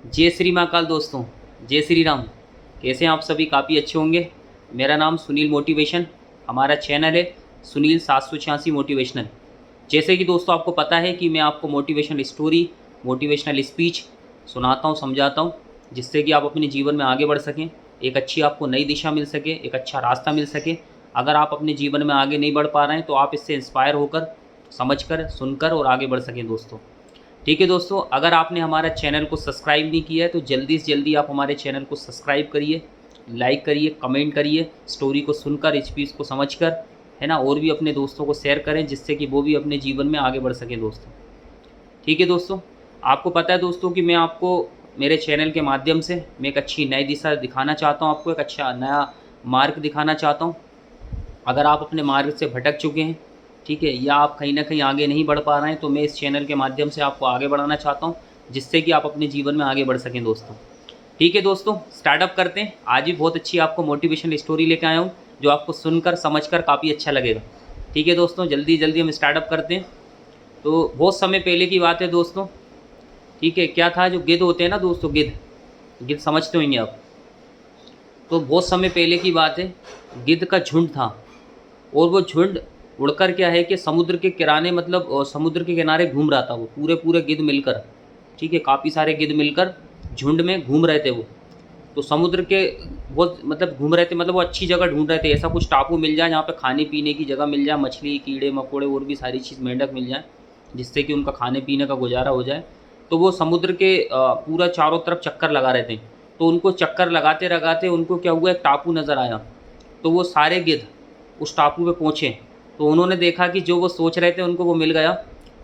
जय श्री महाकाल दोस्तों। जय श्री राम। कैसे हैं आप सभी? काफ़ी अच्छे होंगे। मेरा नाम सुनील मोटिवेशन, हमारा चैनल है सुनील 786 मोटिवेशनल। जैसे कि दोस्तों आपको पता है कि मैं आपको मोटिवेशनल स्टोरी, मोटिवेशनल स्पीच सुनाता हूँ, समझाता हूँ, जिससे कि आप अपने जीवन में आगे बढ़ सकें, एक अच्छी आपको नई दिशा मिल सके, एक अच्छा रास्ता मिल सके। अगर आप अपने जीवन में आगे नहीं बढ़ पा रहे हैं तो आप इससे इंस्पायर होकर, समझकर, सुनकर और आगे बढ़ सकें दोस्तों। ठीक है दोस्तों, अगर आपने हमारा चैनल को सब्सक्राइब नहीं किया है तो जल्दी से जल्दी आप हमारे चैनल को सब्सक्राइब करिए, लाइक करिए, कमेंट करिए, स्टोरी को सुनकर, स्पीच को समझकर, है ना, और भी अपने दोस्तों को शेयर करें जिससे कि वो भी अपने जीवन में आगे बढ़ सकें दोस्तों। ठीक है दोस्तों, आपको पता है दोस्तों कि मैं आपको मेरे चैनल के माध्यम से मैं एक अच्छी नई दिशा दिखाना चाहता हूँ, आपको एक अच्छा नया मार्ग दिखाना चाहता हूँ। अगर आप अपने मार्ग से भटक चुके हैं, ठीक है, या आप कहीं ना कहीं आगे नहीं बढ़ पा रहे हैं, तो मैं इस चैनल के माध्यम से आपको आगे बढ़ाना चाहता हूं, जिससे कि आप अपने जीवन में आगे बढ़ सकें दोस्तों। ठीक है दोस्तों, स्टार्टअप करते हैं। आज भी बहुत अच्छी आपको मोटिवेशनल स्टोरी लेके आया हूँ, जो आपको सुनकर समझकर काफ़ी अच्छा लगेगा। ठीक है दोस्तों, जल्दी जल्दी हम स्टार्टअप करते हैं। तो बहुत समय पहले की बात है दोस्तों। ठीक है, क्या था, जो गिद्ध होते हैं ना दोस्तों, गिद्ध, गिद्ध समझते होंगे आप। तो बहुत समय पहले की बात है, गिद्ध का झुंड था, और वो झुंड उड़कर क्या है कि समुद्र के किनारे, मतलब समुद्र के किनारे घूम रहा था। वो पूरे पूरे गिद्ध मिलकर, ठीक है, काफ़ी सारे गिद्ध मिलकर झुंड में घूम रहे थे वो। तो समुद्र के बहुत, मतलब घूम रहे थे, मतलब वो अच्छी जगह ढूंढ रहे थे, ऐसा कुछ टापू मिल जाए जहाँ पे खाने पीने की जगह मिल जाए, मछली, कीड़े मकोड़े और भी सारी चीज़, मेंढक मिल जाए, जिससे कि उनका खाने पीने का गुजारा हो जाए। तो वो समुद्र के पूरा चारों तरफ चक्कर लगा रहे थे। तो उनको चक्कर लगाते लगाते उनको क्या हुआ, एक टापू नज़र आया। तो वो सारे गिद्ध उस टापू पे पहुँचे। तो उन्होंने देखा कि जो वो सोच रहे थे उनको वो मिल गया।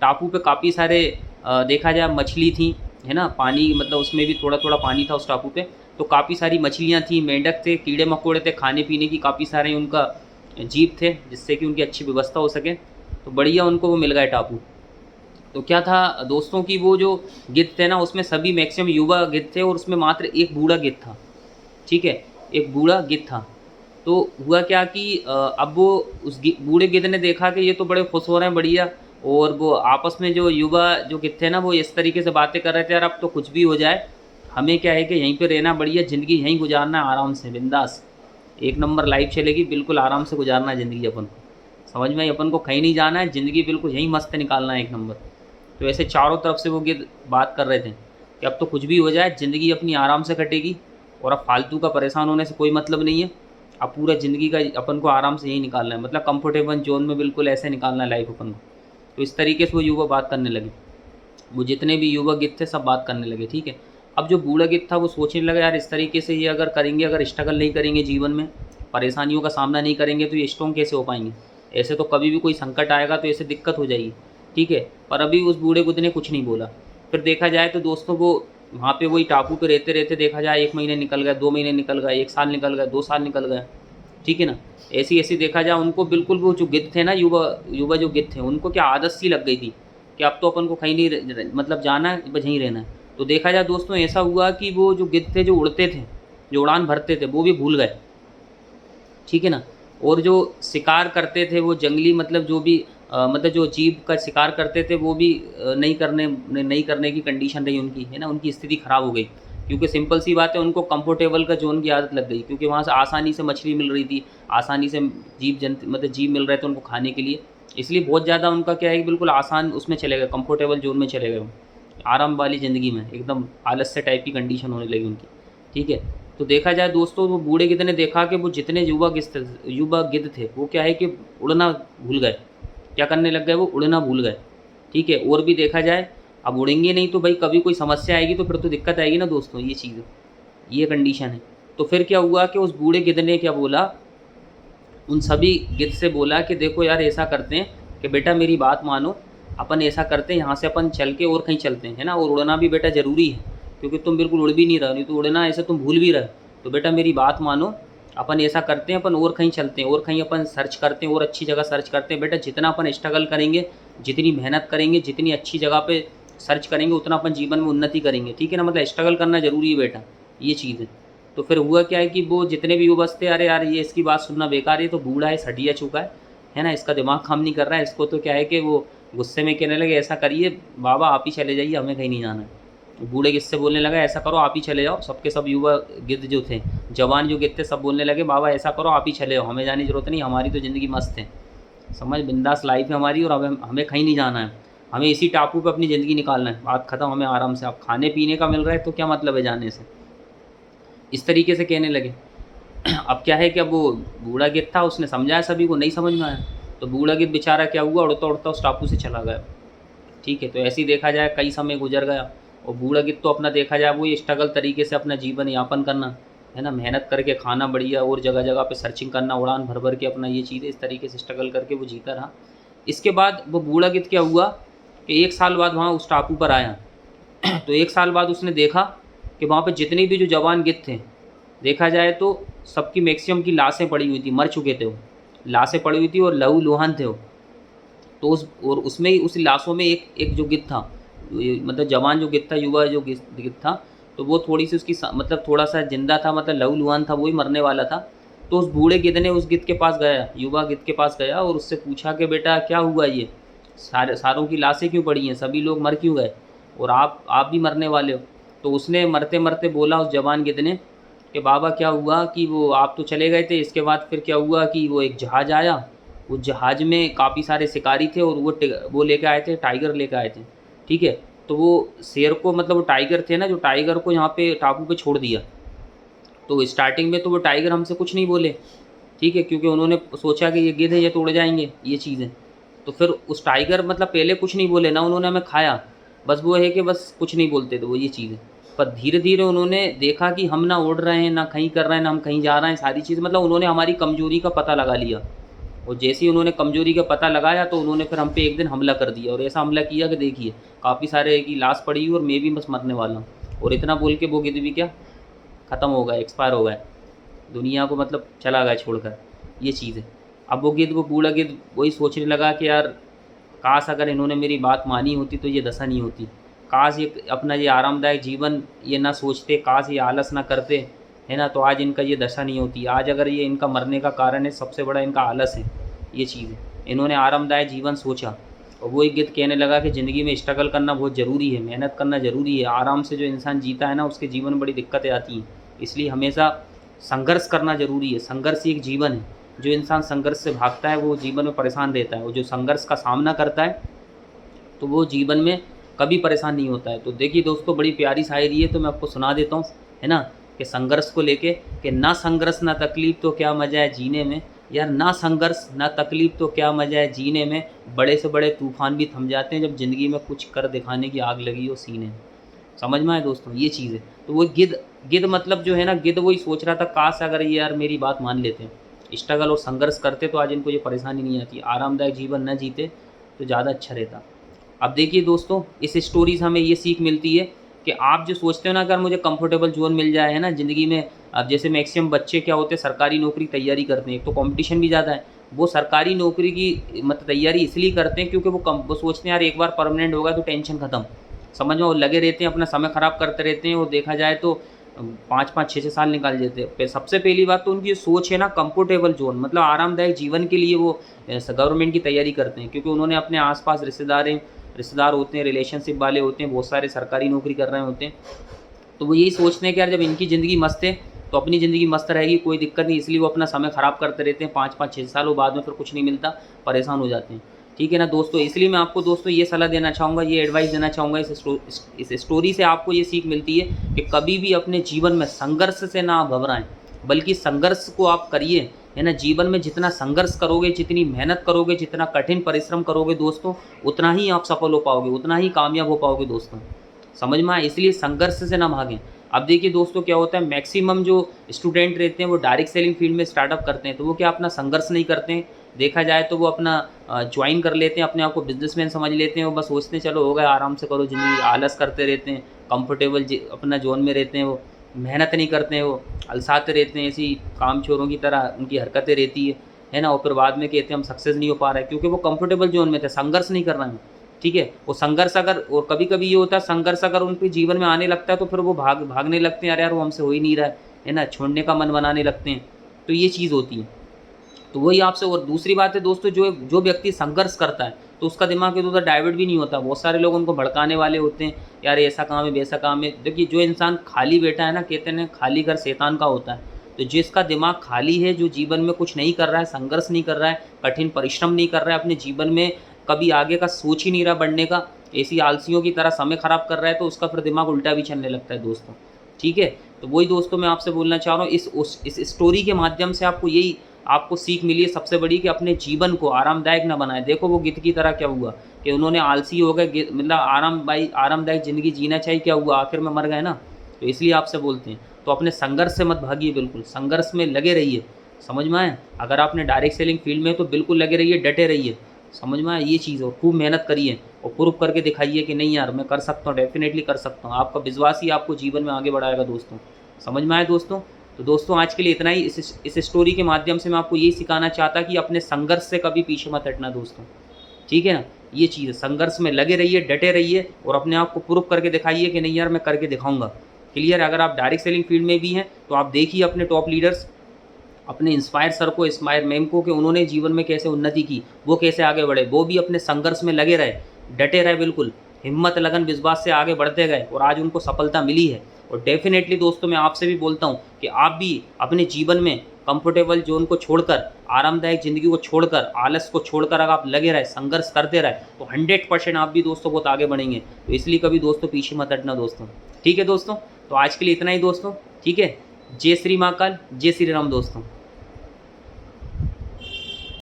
टापू पे काफ़ी सारे देखा जाए मछली थी, है ना, पानी, मतलब उसमें भी थोड़ा थोड़ा पानी था उस टापू पे। तो काफ़ी सारी मछलियाँ थी, मेंढक थे, कीड़े मकोड़े थे, खाने पीने की काफ़ी सारे उनका जीव थे, जिससे कि उनकी अच्छी व्यवस्था हो सके। तो बढ़िया उनको वो मिल गया टापू। तो क्या था दोस्तों कि वो जो गिद्ध थे ना, उसमें सभी मैक्सिमम युवा गिद्ध थे, और उसमें मात्र एक बूढ़ा गिद्ध था। ठीक है, एक बूढ़ा गिद्ध था। तो हुआ क्या कि अब वो उस बूढ़े गिद्ध ने देखा कि ये तो बड़े खुश हो रहे हैं, बढ़िया। और वो आपस में जो युवा जो गिद्ध थे ना, वो इस तरीके से बातें कर रहे थे, यार अब तो कुछ भी हो जाए, हमें क्या है कि यहीं पे रहना, बढ़िया ज़िंदगी यहीं गुजारना है, आराम से बिंदास, एक नंबर लाइफ चलेगी, बिल्कुल आराम से गुजारना है ज़िंदगी अपन को। समझ में आई? अपन को कहीं नहीं जाना है, ज़िंदगी बिल्कुल यहीं मस्त निकालना है, एक नंबर। तो ऐसे चारों तरफ से वो गिद्ध बात कर रहे थे कि अब तो कुछ भी हो जाए, ज़िंदगी अपनी आराम से कटेगी, और अब फालतू का परेशान होने से कोई मतलब नहीं है। अब पूरा ज़िंदगी का अपन को आराम से यही निकालना है, मतलब कंफर्टेबल जोन में बिल्कुल ऐसे निकालना है लाइफ अपन को। तो इस तरीके से वो युवा बात करने लगे। वो जितने भी युवा गिद्ध थे सब बात करने लगे। ठीक है, अब जो बूढ़ा गिद्ध था वो सोचने लगा, यार इस तरीके से ये अगर करेंगे, अगर स्ट्रगल नहीं करेंगे जीवन में, परेशानियों का सामना नहीं करेंगे, तो ये स्ट्रॉन्ग कैसे हो पाएंगे? ऐसे तो कभी भी कोई संकट आएगा तो ऐसे दिक्कत हो जाएगी। ठीक है, पर अभी उस बूढ़े बुद्ध ने कुछ नहीं बोला। फिर देखा जाए तो दोस्तों, वो वहाँ पे वही टापू पे रहते रहते देखा जाए 1 महीने निकल गया, 2 महीने निकल गए, 1 साल निकल गया, 2 साल निकल गया। ठीक है ना, ऐसी ऐसी देखा जाए उनको बिल्कुल, वो जो गिद्ध थे ना, युवा युवा जो गिद्ध थे, उनको क्या आदत सी लग गई थी कि अब तो अपन को कहीं नहीं मतलब जाना है, बस यहीं रहना है। तो देखा जाए दोस्तों, ऐसा हुआ कि वो जो गिद्ध थे, जो उड़ते थे, जो उड़ान भरते थे, वो भी भूल गए। ठीक है ना, और जो शिकार करते थे, वो जंगली, मतलब जो भी मतलब जो जीव का शिकार करते थे, वो भी नहीं करने की कंडीशन रही उनकी, है ना, उनकी स्थिति खराब हो गई। क्योंकि सिंपल सी बात है, उनको कंफर्टेबल का जोन की आदत लग गई, क्योंकि वहाँ से आसानी से मछली मिल रही थी, आसानी से जीव जंतु, मतलब जीव मिल रहे थे उनको खाने के लिए। इसलिए बहुत ज़्यादा उनका क्या है कि बिल्कुल आसान उसमें चले गए, कंफर्टेबल जोन में चले गए वो, आराम वाली ज़िंदगी में, एकदम आलस्य टाइप की कंडीशन होने लगी उनकी। ठीक है, तो देखा जाए दोस्तों, वो बूढ़े गिद्ध ने देखा कि वो जितने युवा गिद्ध थे, वो क्या है कि उड़ना भूल गए। क्या करने लग गए? वो उड़ना भूल गए। ठीक है, और भी देखा जाए, अब उड़ेंगे नहीं तो भाई कभी कोई समस्या आएगी, तो फिर तो दिक्कत आएगी ना दोस्तों, ये चीज़, ये कंडीशन है। तो फिर क्या हुआ कि उस बूढ़े गिद्ध ने क्या बोला, उन सभी गिद्ध से बोला कि देखो यार, ऐसा करते हैं कि बेटा मेरी बात मानो, अपन ऐसा करते हैं, यहाँ से अपन चल के और कहीं चलते हैं, है ना, और उड़ना भी बेटा ज़रूरी है, क्योंकि तुम बिल्कुल उड़ भी नहीं रहे हो, नहीं तो उड़ना ऐसे तुम भूल भी रहे हो। तो बेटा मेरी बात मानो, अपन ऐसा करते हैं, अपन और कहीं चलते हैं, और कहीं अपन सर्च करते हैं, और अच्छी जगह सर्च करते हैं। बेटा जितना अपन स्ट्रगल करेंगे, जितनी मेहनत करेंगे, जितनी अच्छी जगह पे सर्च करेंगे, उतना अपन जीवन में उन्नति करेंगे। ठीक है ना, मतलब स्ट्रगल करना ज़रूरी है बेटा, ये चीज़ है। तो फिर हुआ क्या है कि वो जितने भी युवक थे, अरे यार ये इसकी बात सुनना बेकार है, तो बूढ़ा है, सटिया चुका है ना, इसका दिमाग काम नहीं कर रहा है, इसको तो क्या है कि वो गुस्से में कहने लगे, ऐसा करिए बाबा आप ही चले जाइए, हमें कहीं नहीं जाना है। बूढ़े गिद्ध से बोलने लगा ऐसा करो आप ही चले जाओ। सबके सब युवा गिद्ध जो थे, जवान जो गिद्ध थे, सब बोलने लगे बाबा ऐसा करो आप ही चले जाओ, हमें जाने की ज़रूरत नहीं, हमारी तो ज़िंदगी मस्त है, समझ, बिंदास लाइफ है हमारी, और अब हमें कहीं नहीं जाना है, हमें इसी टापू पे अपनी ज़िंदगी निकालना है, बात ख़त्म, हमें आराम से, अब खाने पीने का मिल रहा है तो क्या मतलब है जाने से। इस तरीके से कहने लगे। अब क्या है कि अब वो बूढ़ा गिद्ध था, उसने समझाया सभी को, नहीं समझ में आया, तो बूढ़ा गिद्ध बेचारा क्या हुआ, उड़ता उड़ता उस टापू से चला गया। ठीक है, तो ऐसे ही देखा जाए कई समय गुजर गया, और बूढ़ा गिद्ध तो अपना देखा जाए वो ये स्ट्रगल तरीके से अपना जीवन यापन करना, है ना, मेहनत करके खाना बढ़िया, और जगह जगह पे सर्चिंग करना, उड़ान भर भर के अपना ये चीज़ें इस तरीके से स्ट्रगल करके वो जीता रहा। इसके बाद वो बूढ़ा गिद्ध क्या हुआ कि 1 साल बाद वहाँ उस टापू पर आया। तो 1 साल बाद उसने देखा कि वहाँ पे जितने भी जो जवान गिद्ध थे, देखा जाए तो सबकी मैक्सिमम की लाशें पड़ी हुई थी, मर चुके थे वो, लाशें पड़ी हुई थी और लहूलुहान थे वो। तो उसमें ही उस लाशों में एक एक जो गिद्ध था, मतलब जवान जो गिद्ध था, युवा जो गिद्ध था, तो वो थोड़ी सी उसकी मतलब थोड़ा सा जिंदा था, मतलब लहूलुहान था, वो ही मरने वाला था। तो उस बूढ़े गिद्ध ने उस गिद्ध के पास गया, युवा गिद्ध के पास गया, और उससे पूछा कि बेटा क्या हुआ, ये सारों की लाशें क्यों पड़ी हैं, सभी लोग मर क्यों गए, और आप भी मरने वाले हो। तो उसने मरते मरते बोला उस जवान गिद्ध ने कि बाबा क्या हुआ कि वो आप तो चले गए थे, इसके बाद फिर क्या हुआ कि वो एक जहाज़ आया, उस जहाज़ में काफ़ी सारे शिकारी थे, और वो लेके आए थे, टाइगर लेके आए थे। ठीक है, तो वो शेर को, मतलब वो टाइगर थे ना, जो टाइगर को यहाँ पे टापू पे छोड़ दिया। तो स्टार्टिंग में तो वो टाइगर हमसे कुछ नहीं बोले, ठीक है, क्योंकि उन्होंने सोचा कि ये गिद्ध है, ये तो उड़ जाएंगे ये चीज़ें। तो फिर उस टाइगर मतलब पहले कुछ नहीं बोले ना, उन्होंने हमें खाया, बस वो है कि बस कुछ नहीं बोलते थे वो ये चीज़ें। पर धीरे धीरे उन्होंने देखा कि हम ना उड़ रहे हैं, ना कहीं कर रहे हैं, ना हम कहीं जा रहे हैं, सारी चीज़, मतलब उन्होंने हमारी कमज़ोरी का पता लगा लिया। और जैसे ही उन्होंने कमज़ोरी का पता लगाया तो उन्होंने फिर हम पे एक दिन हमला कर दिया, और ऐसा हमला किया कि देखिए काफ़ी सारे की लाश पड़ी हुई, और मैं भी बस मरने वाला हूँ। और इतना बोल के वो गिद्ध भी क्या ख़त्म हो गया, एक्सपायर हो गया, दुनिया को मतलब चला गया छोड़कर, ये चीज़ है। अब वो गिद्ध, वो बूढ़ा गिद्ध वही सोचने लगा कि यार काश अगर इन्होंने मेरी बात मानी होती तो ये दशा नहीं होती, काश ये अपना ये आरामदायक जीवन ये ना सोचते, काश ये आलस ना करते, है ना, तो आज इनका ये दशा नहीं होती। आज अगर ये इनका मरने का कारण है, सबसे बड़ा इनका आलस है, ये चीज़ है। इन्होंने आरामदायक जीवन सोचा, और वो एक गिद्ध कहने लगा कि ज़िंदगी में स्ट्रगल करना बहुत ज़रूरी है, मेहनत करना ज़रूरी है, आराम से जो इंसान जीता है ना उसके जीवन में बड़ी दिक्कतें आती हैं, इसलिए हमेशा संघर्ष करना ज़रूरी है। संघर्ष ही एक जीवन है, जो इंसान संघर्ष से भागता है वो जीवन में परेशान रहता है, और जो संघर्ष का सामना करता है तो वो जीवन में कभी परेशान नहीं होता है। तो देखिए दोस्तों, बड़ी प्यारी शायरी है, तो मैं आपको सुना देता हूँ, है ना, कि संघर्ष को लेके कि ना संघर्ष ना तकलीफ़ तो क्या मज़ा है जीने में, यार ना संघर्ष ना तकलीफ़ तो क्या मज़ा है जीने में, बड़े से बड़े तूफ़ान भी थम जाते हैं जब ज़िंदगी में कुछ कर दिखाने की आग लगी हो सीने में। समझ में आए दोस्तों, ये चीज़ है। तो वो गिद्ध गिद्ध मतलब जो है ना, गिद्ध वही सोच रहा था काश अगर ये यार मेरी बात मान लेते हैं, स्ट्रगल और संघर्ष करते तो आज इनको ये परेशानी नहीं आती, आरामदायक जीवन न जीते तो ज़्यादा अच्छा रहता। अब देखिए दोस्तों, इस स्टोरी से हमें ये सीख मिलती है कि आप जो सोचते हो ना, अगर मुझे कंफर्टेबल जोन मिल जाए, है ना ज़िंदगी में, अब जैसे मैक्सिमम बच्चे क्या होते हैं सरकारी नौकरी तैयारी करते हैं, एक तो कंपटीशन भी ज़्यादा है, वो सरकारी नौकरी की मतलब तैयारी इसलिए करते हैं क्योंकि वो सोचते हैं यार एक बार परमानेंट होगा तो टेंशन ख़त्म, समझ में, वो लगे रहते हैं, अपना समय ख़राब करते रहते हैं, और देखा जाए तो 5-5 6-6 साल निकाल देते हैं। सबसे पहली बात तो उनकी सोच है ना कंफर्टेबल जोन, मतलब आरामदायक जीवन के लिए वो गवर्नमेंट की तैयारी करते हैं, क्योंकि उन्होंने अपने आसपास रिश्तेदार होते हैं, रिलेशनशिप वाले होते हैं, बहुत सारे सरकारी नौकरी कर रहे होते हैं, तो वो यही सोचते हैं कि यार जब इनकी ज़िंदगी मस्त है तो अपनी ज़िंदगी मस्त रहेगी, कोई दिक्कत नहीं, इसलिए वो अपना समय ख़राब करते रहते हैं 5-5 6 साल, और बाद में फिर कुछ नहीं मिलता, परेशान हो जाते हैं। ठीक है ना दोस्तों, इसलिए मैं आपको दोस्तों ये सलाह देना चाहूँगा, ये एडवाइस देना चाहूँगा, इस स्टोरी से आपको ये सीख मिलती है कि कभी भी अपने जीवन में संघर्ष से ना आप घबराएं, बल्कि संघर्ष को आप करिए, है ना। जीवन में जितना संघर्ष करोगे, जितनी मेहनत करोगे, जितना कठिन परिश्रम करोगे दोस्तों, उतना ही आप सफल हो पाओगे, उतना ही कामयाब हो पाओगे दोस्तों, समझ में आए, इसलिए संघर्ष से ना भागें। अब देखिए दोस्तों क्या होता है, मैक्सिमम जो स्टूडेंट रहते हैं वो डायरेक्ट सेलिंग फील्ड में स्टार्टअप करते हैं, तो वो क्या अपना संघर्ष नहीं करते हैं, देखा जाए तो वो अपना ज्वाइन कर लेते हैं, अपने आप को बिजनेसमैन समझ लेते हैं, वो बस सोचते हैं चलो हो गया, आराम से करो ज़िंदगी, आलस करते रहते हैं, कंफर्टेबल अपना जोन में रहते हैं, वो मेहनत नहीं करते हैं, वो अलसाते रहते हैं, ऐसी काम चोरों की तरह उनकी हरकतें रहती है ना, और फिर बाद में कहते हैं हम सक्सेस नहीं हो पा रहे हैं, क्योंकि वो कंफर्टेबल जोन में थे, संघर्ष नहीं कर रहे हैं। ठीक है, वो संघर्ष अगर, और कभी कभी ये होता है संघर्ष अगर उनके जीवन में आने लगता है तो फिर वो भागने लगते हैं, अरे यार वो हमसे हो ही नहीं रहा है ना, छोड़ने का मन बनाने लगते हैं, तो ये चीज़ होती है। तो वही आपसे, और दूसरी बात है दोस्तों, जो व्यक्ति संघर्ष करता है तो उसका दिमाग इधर उधर डाइवर्ट भी नहीं होता। बहुत सारे लोग उनको भड़काने वाले होते हैं, यार ऐसा काम है वैसा काम है। देखिए जो इंसान खाली बैठा है ना, कहते हैं खाली घर शैतान का होता है। तो जिसका दिमाग खाली है, जो जीवन में कुछ नहीं कर रहा है, संघर्ष नहीं कर रहा है, कठिन परिश्रम नहीं कर रहा है, अपने जीवन में कभी आगे का सोच ही नहीं रहा बढ़ने का, ऐसी आलसियों की तरह समय खराब कर रहा है, तो उसका फिर दिमाग उल्टा भी चलने लगता है दोस्तों। ठीक है, तो वही दोस्तों मैं आपसे बोलना चाह रहा हूँ, इस स्टोरी के माध्यम से आपको यही आपको सीख मिली है सबसे बड़ी, कि अपने जीवन को आरामदायक ना बनाएं। देखो वो गिद्ध की तरह क्या हुआ कि उन्होंने आलसी हो गए, मतलब आरामदायक ज़िंदगी जीना चाहिए, क्या हुआ आखिर में मर गए ना। तो इसलिए आपसे बोलते हैं, तो अपने संघर्ष से मत भागिए, बिल्कुल संघर्ष में लगे रहिए। समझ में आए? अगर आपने डायरेक्ट सेलिंग फील्ड में तो बिल्कुल लगे रहिए, डटे रहिए। समझ में आए ये चीज़? और खूब मेहनत करिए और प्रूव करके दिखाइए कि नहीं यार मैं कर सकता हूँ, डेफिनेटली कर सकता हूँ। आपका विश्वास ही आपको जीवन में आगे बढ़ाएगा दोस्तों। समझ में आए दोस्तों? तो दोस्तों आज के लिए इतना ही। इस स्टोरी के माध्यम से मैं आपको यही सिखाना चाहता कि अपने संघर्ष से कभी पीछे मत हटना दोस्तों। ठीक है ना? ये चीज़ संघर्ष में लगे रहिए, डटे रहिए और अपने आप को प्रूव करके दिखाइए कि नहीं यार मैं करके दिखाऊंगा। क्लियर? अगर आप डायरेक्ट सेलिंग फील्ड में भी हैं तो आप देखिए अपने टॉप लीडर्स, अपने इंस्पायर सर को, इंस्पायर मैम को, कि उन्होंने जीवन में कैसे उन्नति की, वो कैसे आगे बढ़े। वो भी अपने संघर्ष में लगे रहे, डटे रहे, बिल्कुल हिम्मत लगन विश्वास से आगे बढ़ते गए और आज उनको सफलता मिली है। और डेफिनेटली दोस्तों मैं आपसे भी बोलता हूँ कि आप भी अपने जीवन में कंफर्टेबल जोन को छोड़कर, आरामदायक ज़िंदगी को छोड़कर, आलस को छोड़कर अगर आप लगे रहे, संघर्ष करते रहे, तो 100% आप भी दोस्तों बहुत आगे बढ़ेंगे। तो इसलिए कभी दोस्तों पीछे मत हटना दोस्तों। ठीक है दोस्तों, तो आज के लिए इतना ही दोस्तों। ठीक है, जय श्री महाकाल, जय श्री राम दोस्तों।